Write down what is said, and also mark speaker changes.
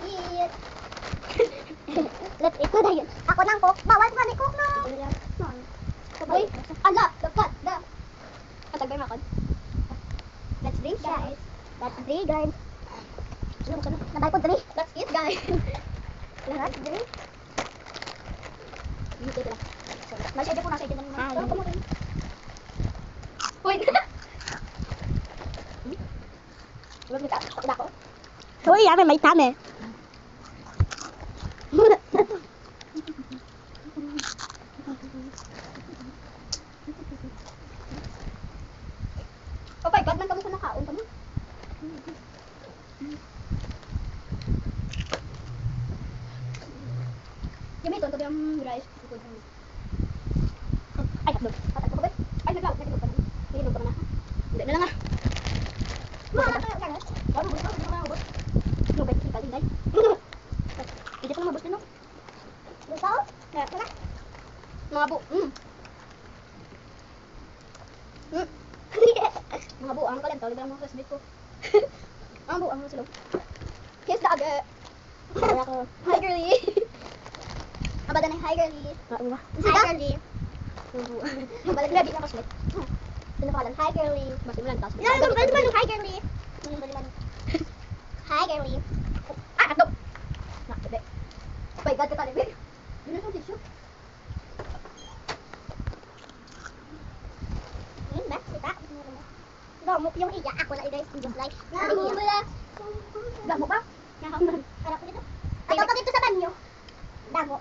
Speaker 1: eat. Let's eat na yun. Ako ng coke. Bawal ka ni coke na. Uy, ala, dapat, da. Katagbay makon. Let's drink, guys. Let's drink, guys. Nabay po drink. Let's eat, guys. Let's drink. Dito lang. Masya dyan po nasa itin ng mga. Wait. Huwag mo takot ako.
Speaker 2: Uy, may tame.
Speaker 1: Oh my God, man kamo ko nakaon pa mo. Gamiton ko yung rice. Ay, hotdog. Patag ko ba? Ay, naglaw pa na. Nilog pa na. Hindi na lang ah. Mama, tayo ka na. Ano ba? No, bet kita din dai. Hindi ko na mabot no. Buso? Tara. Mga bu. Mga bu, ang kalim tawag lang mo sa ko. Ang bu, ang silo. Kiss the aga. Hi girly. Abada na hi girly. Hi girly. Balik na di na kaslit. Sino pa hi girly. Basta mo lang tas. Hi girly. Hi girly. Ah, atop. Na, bebe. My God, ka bebe. Yun ang tissue. Ba? Sita? Gamok yung iya. Ako na i-guys. Just like. Gamok ba? Gamok ba? Harap ko dito. Ayaw pa dito sa banyo. Damo.